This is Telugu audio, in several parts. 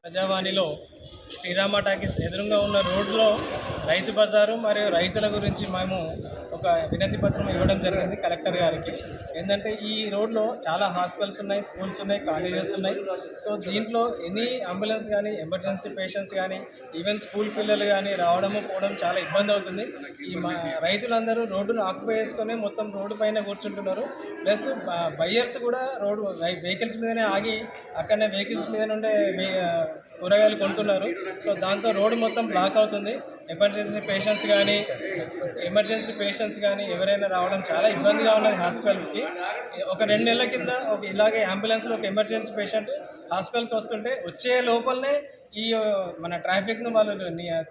ప్రజావాణిలో శ్రీరామ టాకీస్ ఎదురుగా ఉన్న రోడ్లో రైతు బజారు మరియు రైతుల గురించి మేము ఒక వినతి పత్రం ఇవ్వడం జరిగింది కలెక్టర్ గారికి. ఏంటంటే ఈ రోడ్లో చాలా హాస్పిటల్స్ ఉన్నాయి, స్కూల్స్ ఉన్నాయి, కాలేజెస్ ఉన్నాయి. సో దీంట్లో ఎనీ అంబులెన్స్ కానీ, ఎమర్జెన్సీ పేషెంట్స్ కానీ, ఈవెన్ స్కూల్ పిల్లలు కానీ రావడము పోవడం చాలా ఇబ్బంది అవుతుంది. ఈ రైతులందరూ రోడ్డును ఆక్యుపై చేసుకొని మొత్తం రోడ్డు పైన కూర్చుంటున్నారు. ప్లస్ బయ్యర్స్ కూడా రోడ్డు వెహికల్స్ మీదనే ఆగి అక్కడనే వెహికల్స్ మీద నుండే కూరగాయలు కొంటున్నారు. సో దాంతో రోడ్డు మొత్తం బ్లాక్ అవుతుంది. ఎమర్జెన్సీ పేషెంట్స్ కానీ ఎవరైనా రావడం చాలా ఇబ్బందిగా ఉన్నది హాస్పిటల్స్కి. ఒక 2 నెలల కింద ఇలాగే అంబులెన్స్లో ఒక ఎమర్జెన్సీ పేషెంట్ హాస్పిటల్కి వస్తుంటే వచ్చే లోపలనే ఈ మన ట్రాఫిక్ను వాళ్ళు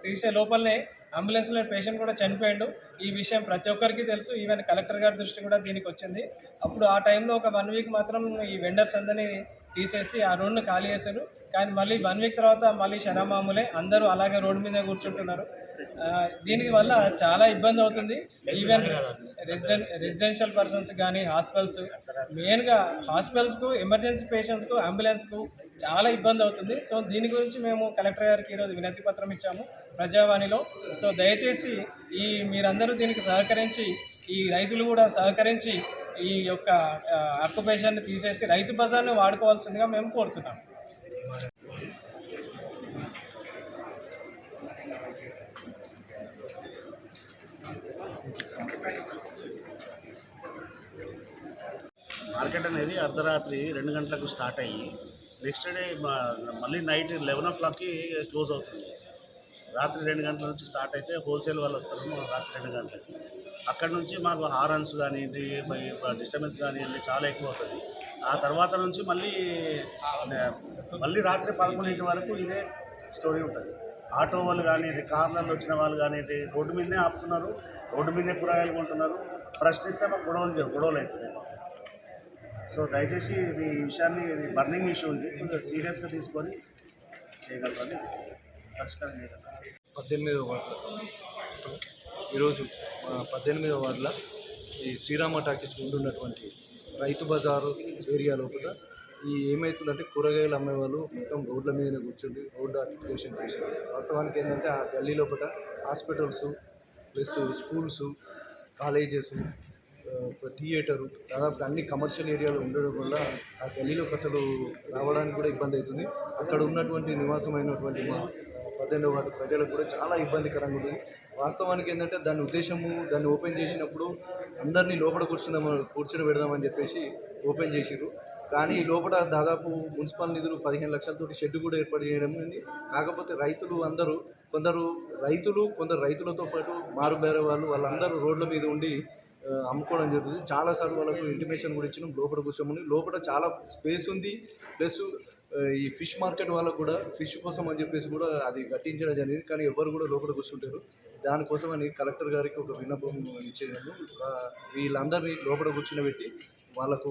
తీసే లోపలనే అంబులెన్స్లో పేషెంట్ కూడా చనిపోయాడు. ఈ విషయం ప్రతి ఒక్కరికి తెలుసు. ఈవెన్ కలెక్టర్ గారి దృష్టి కూడా దీనికి వచ్చింది. అప్పుడు ఆ టైంలో ఒక 1 వీక్ మాత్రం ఈ వెండర్స్ అందరినీ తీసేసి ఆ రోడ్ను ఖాళీ చేశారు. కానీ మళ్ళీ 1 వీక్ తర్వాత మళ్ళీ శరమామూలే అందరూ అలాగే రోడ్డు మీద కూర్చుంటున్నారు. దీనికి వల్ల చాలా ఇబ్బంది అవుతుంది. ఈవెన్ రెసిడెన్షియల్ పర్సన్స్ కానీ హాస్పిటల్స్, మెయిన్గా హాస్పిటల్స్కు, ఎమర్జెన్సీ పేషెంట్స్కు, అంబులెన్స్కు చాలా ఇబ్బంది అవుతుంది. సో దీని గురించి మేము కలెక్టర్ గారికి ఈరోజు వినతి పత్రం ఇచ్చాము ప్రజావాణిలో. సో దయచేసి మీరందరూ దీనికి సహకరించి, ఈ రైతులు కూడా సహకరించి ఈ యొక్క ఆక్యుపేషన్ని తీసేసి రైతు బజార్ని వాడుకోవాల్సిందిగా మేము కోరుతున్నాం. మార్కెట్ అనేది అర్ధరాత్రి 2 గంటలకు స్టార్ట్ అయ్యి నెక్స్ట్ డే మళ్ళీ నైట్ 11 o'clockకి క్లోజ్ అవుతుంది. రాత్రి 2 గంటల నుంచి స్టార్ట్ అయితే హోల్సేల్ వాళ్ళు వస్తారు రాత్రి 2 గంటలకి. అక్కడ నుంచి మాకు హారన్స్ కానివ్వండి, డిస్టర్బెన్స్ కానివ్వండి చాలా ఎక్కువ అవుతుంది. ఆ తర్వాత నుంచి మళ్ళీ రాత్రి 11 వరకు ఇదే స్టోరీ ఉంటుంది. ఆటో వాళ్ళు కానివ్వండి, కార్లలో వచ్చిన వాళ్ళు కానివ్వండి రోడ్డు మీదనే ఆపుతున్నారు, రోడ్డు మీదనే కూరగాయలు కొంటున్నారు. ప్రశ్నిస్తే మాకు గొడవలు అవుతున్నాయి. సో దయచేసి ఈ విషయాన్ని, బర్నింగ్ ఇష్యూ ఉంది, కొంచెం సీరియస్గా తీసుకొని చేయగలరని పరిష్కారం చేయగలరు. 18వ వార్డు ఈరోజు 18వ వార్డులో ఈ శ్రీరామ టాకీస్ ముందు ఉన్నటువంటి రైతు బజారు ఏరియా లోపల ఏమవుతుందంటే కూరగాయలు అమ్మేవాళ్ళు మొత్తం రోడ్ల మీద కూర్చుండి రోడ్డు ఆక్యుపేషన్ చేశారు. వాస్తవానికి ఏంటంటే ఆ గల్లీ లోపల hospitals plus schools, colleges, theatre, దాదాపు అన్ని కమర్షియల్ ఏరియాలో ఉండడం వల్ల ఆ గల్లీలోకి అసలు రావడానికి కూడా ఇబ్బంది అవుతుంది. అక్కడ ఉన్నటువంటి నివాసమైనటువంటి మా 18వ వార్డు ప్రజలకు కూడా చాలా ఇబ్బందికరంగా ఉంది. వాస్తవానికి ఏంటంటే దాన్ని ఓపెన్ చేసినప్పుడు అందరినీ లోపల కూర్చొని పెడదామని చెప్పేసి ఓపెన్ చేసిరు. కానీ లోపల దాదాపు మున్సిపల్ నిధులు 15 లక్షలతోటి షెడ్ కూడా ఏర్పాటు చేయడం ఉంది. కాకపోతే కొందరు రైతులతో పాటు మారుబేరే వాళ్ళందరూ రోడ్ల మీద ఉండి అమ్ముకోవడం జరుగుతుంది. చాలాసార్లు వాళ్ళకు ఇంటిమేషన్ కూడా ఇచ్చినాం లోపల కూర్చోమని. లోపల చాలా స్పేస్ ఉంది. ప్లస్ ఈ ఫిష్ మార్కెట్ వాళ్ళకు కూడా ఫిష్ కోసం అని చెప్పేసి కూడా అది కట్టించడం జరిగింది. కానీ ఎవరు కూడా లోపల కూర్చుంటారు. దానికోసమని కలెక్టర్ గారికి ఒక విన్నపం ఇచ్చేదాము. వీళ్ళందరినీ లోపల కూర్చుని వాళ్ళకు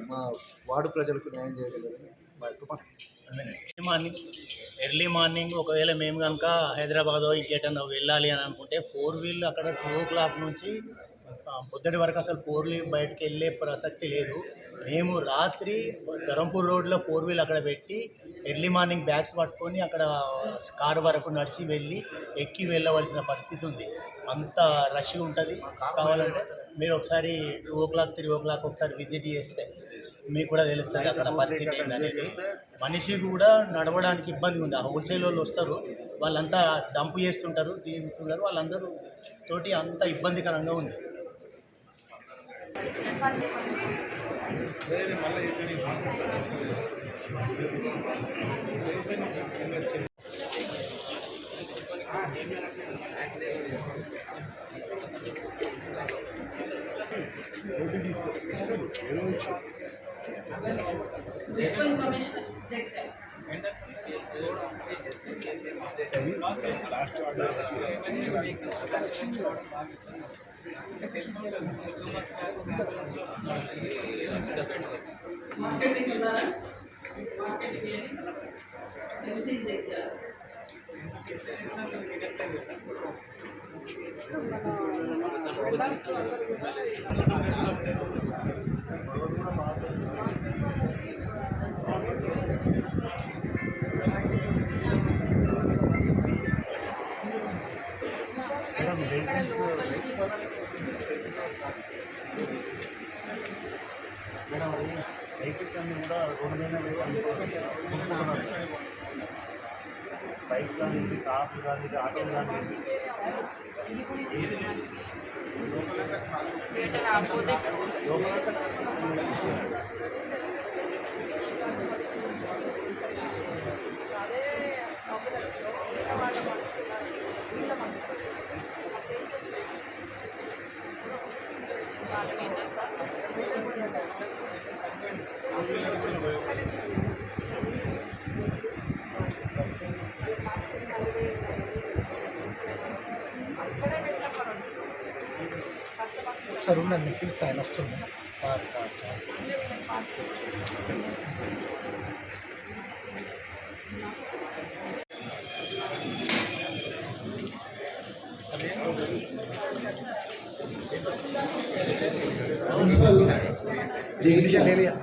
మా వార్డు ప్రజలకు న్యాయం చేయగలరని మా యొక్క ఎర్లీ మార్నింగ్ ఒకవేళ మేము కనుక హైదరాబాద్ ఇంకేటన్నా వెళ్ళాలి అని అనుకుంటే 4 వీల్ అక్కడ 2 o'clock నుంచి పొద్దుటి వరకు అసలు 4 వీల్ బయటకు వెళ్ళే ప్రసక్తి లేదు. మేము రాత్రి ధరంపూర్ రోడ్లో 4 వీల్ అక్కడ పెట్టి ఎర్లీ మార్నింగ్ బ్యాగ్స్ పట్టుకొని అక్కడ కారు వరకు నడిచి ఎక్కి వెళ్ళవలసిన పరిస్థితి ఉంది. అంత రష్ ఉంటుంది. కావాలంటే మీరు ఒకసారి 2 o'clock 3 o'clock ఒకసారి విజిట్ చేస్తే మీకు కూడా తెలుస్తుంది అక్కడ పరిస్థితి ఏంటనేది. మనిషి కూడా నడవడానికి ఇబ్బంది ఉంది. ఆ హోల్సేల్ వాళ్ళు వస్తారు, వాళ్ళంతా డంప్ చేస్తుంటారు, తీస్తున్నారు, వాళ్ళందరూ తోటి అంత ఇబ్బందికరంగా ఉంది. వెహికల్స్ అన్నీ కూడా రోడ్డు మీద బైక్స్ కానివ్వండి, కార్లు కానివ్వండి, ఆటోలు కానివ్వండి, లోపల సార్ ఉండండి, పిలిస్తే ఆయన వస్తుంది. ले लिया